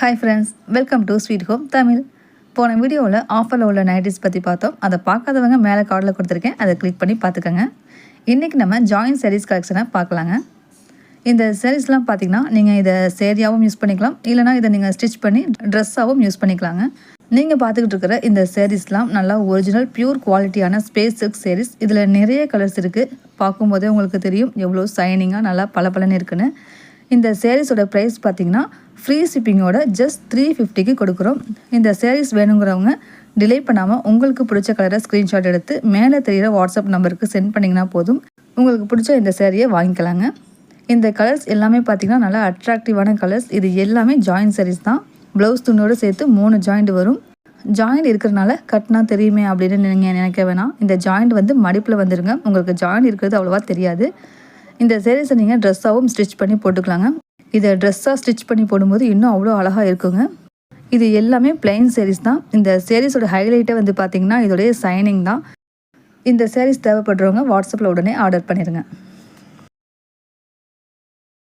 Hi friends, welcome to sweet home Tamil. போன வீடியோவில் ஆஃபரில் உள்ள நைட்டிஸ் பற்றி பார்த்தோம். அதை பார்க்காதவங்க மேலே கார்டில் கொடுத்துருக்கேன், அதை கிளிக் பண்ணி பார்த்துக்கோங்க. இன்றைக்கி நம்ம ஜாயின் சாரீஸ் கலெக்ஷனை பார்க்கலாங்க. இந்த சாரீஸ்லாம் பார்த்திங்கன்னா நீங்கள் இதை சேரீயாகவும் யூஸ் பண்ணிக்கலாம், இல்லைனா இதை நீங்கள் ஸ்டிச் பண்ணி ட்ரெஸ்ஸாகவும் யூஸ் பண்ணிக்கலாங்க. நீங்கள் பார்த்துக்கிட்டு இருக்கிற இந்த சாரீஸ்லாம் நல்லா ஒரிஜினல் பியூர் குவாலிட்டியான ஸ்பேஸ் சில்க் சாரீஸ். இதில் நிறைய கலர்ஸ் இருக்குது. பார்க்கும்போதே உங்களுக்கு தெரியும் எவ்வளோ ஷைனிங்காக நல்லா பளபளன்னு இருக்குன்னு. இந்த சாரீஸோட ப்ரைஸ் பார்த்திங்கன்னா ஃப்ரீ ஷிப்பிங்கோட ஜஸ்ட் 350க்கு கொடுக்குறோம். இந்த சாரீஸ் வேணுங்கிறவங்க டிலே பண்ணாமல் உங்களுக்கு பிடிச்ச கலரை ஸ்க்ரீன்ஷாட் எடுத்து மேலே தெரிகிற வாட்ஸ்அப் நம்பருக்கு சென்ட் பண்ணிங்கன்னா போதும். உங்களுக்கு பிடிச்ச இந்த சாரியை வாங்கிக்கலாங்க. இந்த கலர்ஸ் எல்லாமே பார்த்திங்கன்னா நல்லா அட்ராக்டிவான கலர்ஸ். இது எல்லாமே ஜாயிண்ட் சாரீஸ் தான். ப்ளவுஸ் துணியோடு சேர்த்து 3 ஜாயிண்ட் வரும். ஜாயிண்ட் இருக்கிறனால கட்டினா தெரியுமே அப்படின்னு நீங்கள் நினைக்க வேணாம். இந்த ஜாயிண்ட் வந்து மடிப்பில் வந்துடுங்க. உங்களுக்கு ஜாயிண்ட் இருக்கிறது அவ்வளோவா தெரியாது. இந்த சாரீஸை நீங்கள் ட்ரெஸ்ஸாகவும் ஸ்டிச் பண்ணி போட்டுக்கலாங்க. இதை ட்ரெஸ்ஸாக ஸ்டிச் பண்ணி போடும்போது இன்னும் அவ்வளோ அழகாக இருக்குங்க. இது எல்லாமே பிளைன் சாரீஸ் தான். இந்த சாரீஸோட ஹைலைட்டே வந்து பார்த்திங்கன்னா இதோடைய சைனிங் தான். இந்த சாரீஸ் தேவைப்படுறவங்க வாட்ஸ்அப்பில் உடனே ஆர்டர் பண்ணிடுங்க.